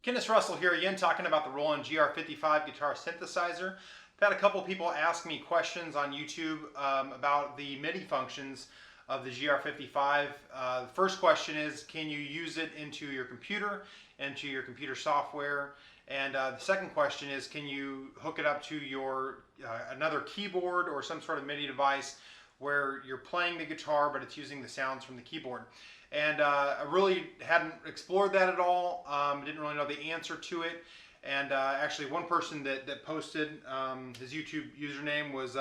Kennis Russell here again, talking about the Roland GR-55 guitar synthesizer. I've had a couple people ask me questions on YouTube about the MIDI functions of the GR-55. The first question is, can you use it into your computer software? And the second question is, can you hook it up to your another keyboard or some sort of MIDI device where you're playing the guitar but it's using the sounds from the keyboard? And I really hadn't explored that at all. Didn't really know the answer to it. And actually one person that posted, his YouTube username was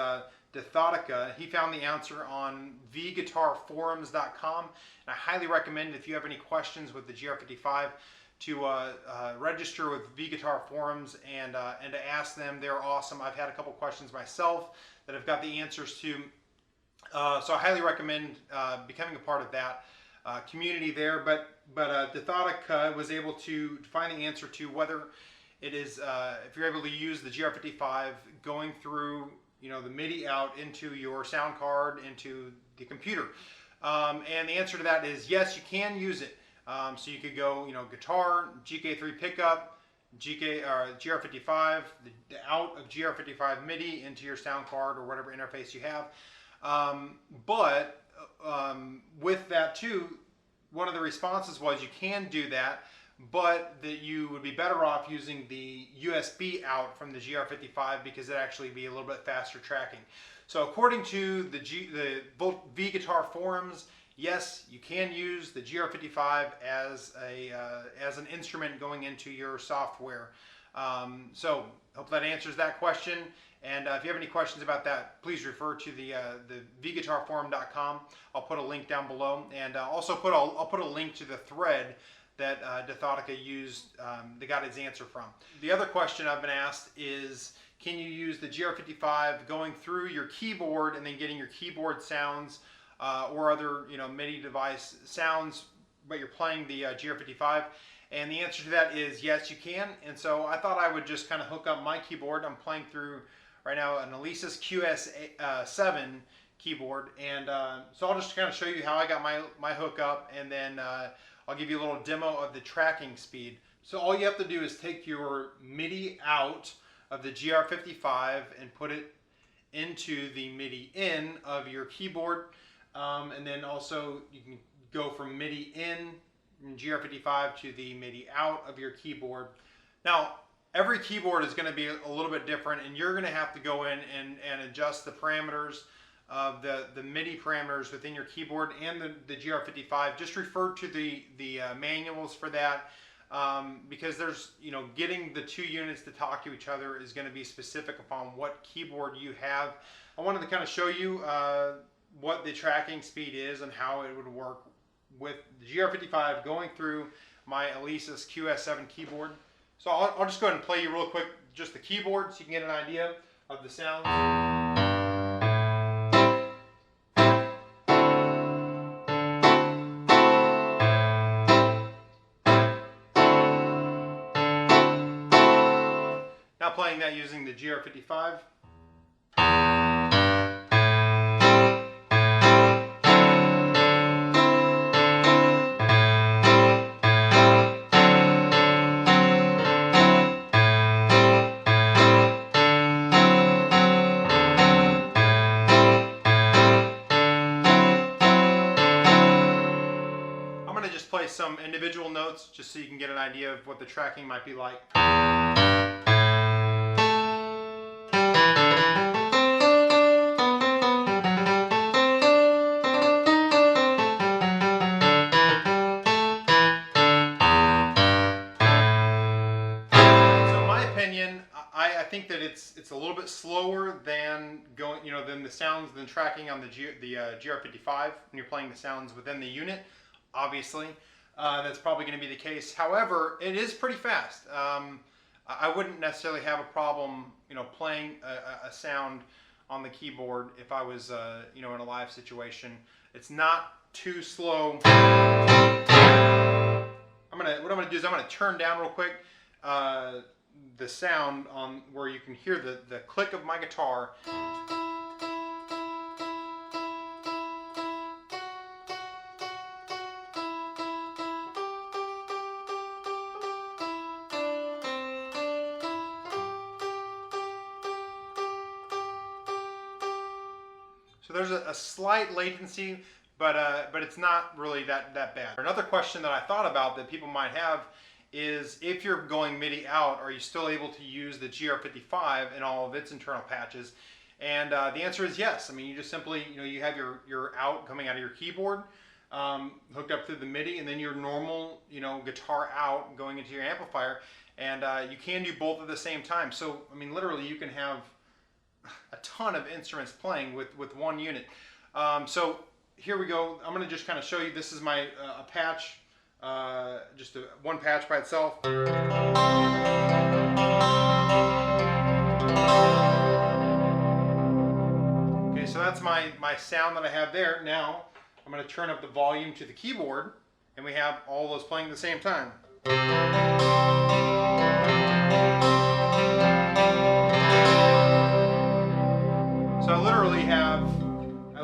Dithotica. He found the answer on vguitarforums.com. And I highly recommend, if you have any questions with the GR-55, to register with vGuitar Forums and to ask them. They're awesome. I've had a couple questions myself that I've got the answers to. So I highly recommend becoming a part of that community there, but Dithotic was able to find the answer to whether it is if you're able to use the GR-55 going through the MIDI out into your sound card into the computer, and the answer to that is yes, you can use it. So you could go guitar, GK3 pickup, GR-55, the out of GR-55 MIDI into your sound card or whatever interface you have. With that too, one of the responses was you can do that, but that you would be better off using the USB out from the GR-55 because it actually be a little bit faster tracking. So according to the vGuitar forums, yes, you can use the GR-55 as an instrument going into your software. So hope that answers that question. And if you have any questions about that, please refer to the vguitarforum.com. I'll put a link down below, and also I'll put a link to the thread that Dithotica used, that got his answer from. The other question I've been asked is, can you use the GR-55 going through your keyboard and then getting your keyboard sounds or other MIDI device sounds, but you're playing the GR-55? And the answer to that is yes, you can. And so I thought I would just kind of hook up my keyboard. I'm playing through right now an Alesis QS7 keyboard, and so I'll just kind of show you how I got my hook up, and then I'll give you a little demo of the tracking speed. So all you have to do is take your MIDI out of the GR-55 and put it into the MIDI in of your keyboard, and then also you can go from MIDI in GR-55 to the MIDI out of your keyboard. Now, every keyboard is going to be a little bit different, and you're going to have to go in and adjust the parameters of the MIDI parameters within your keyboard and the GR-55. Just refer to the manuals for that, because there's getting the two units to talk to each other is going to be specific upon what keyboard you have. I wanted to kind of show you what the tracking speed is and how it would work with the GR-55 going through my Alesis QS7 keyboard. So I'll just go ahead and play you real quick just the keyboard so you can get an idea of the sounds. Now playing that using the GR-55. I'm going to just play some individual notes just so you can get an idea of what the tracking might be like. I think that it's a little bit slower than than the sounds than tracking on the GR-55 when you're playing the sounds within the unit. Obviously, that's probably going to be the case. However, it is pretty fast. I wouldn't necessarily have a problem playing a sound on the keyboard if I was in a live situation. It's not too slow. What I'm gonna do is I'm gonna turn down real quick the sound on where you can hear the click of my guitar. So there's a slight latency, but it's not really that bad. Another question that I thought about that people might have is, if you're going MIDI out, are you still able to use the GR-55 in all of its internal patches? And the answer is yes. I mean, you just simply, you have your out coming out of your keyboard, hooked up through the MIDI, and then your normal, guitar out going into your amplifier, and you can do both at the same time. So, I mean, literally, you can have a ton of instruments playing with one unit. So here we go. I'm going to just kind of show you. This is my a patch, just one patch by itself. Okay, so that's my sound that I have there. Now I'm going to turn up the volume to the keyboard, and we have all those playing at the same time. So I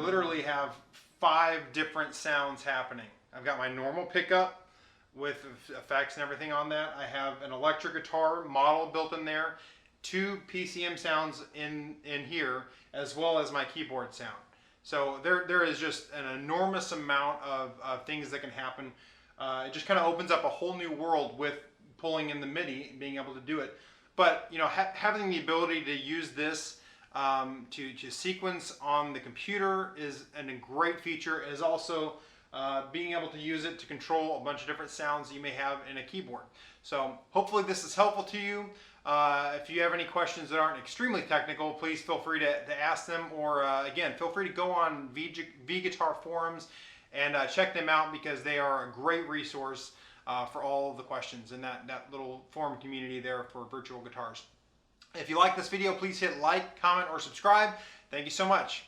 literally have 5 different sounds happening. I've got my normal pickup with effects and everything on that. I have an electric guitar model built in there, 2 PCM sounds in here, as well as my keyboard sound. So there is just an enormous amount of things that can happen. It just kind of opens up a whole new world with pulling in the MIDI and being able to do it. But having the ability to use this to sequence on the computer is a great feature. It is also being able to use it to control a bunch of different sounds you may have in a keyboard. So hopefully this is helpful to you. If you have any questions that aren't extremely technical, please feel free to ask them, or again, feel free to go on V-Guitar forums and check them out, because they are a great resource for all of the questions in that little forum community there for virtual guitars. If you like this video, please hit like, comment, or subscribe. Thank you so much.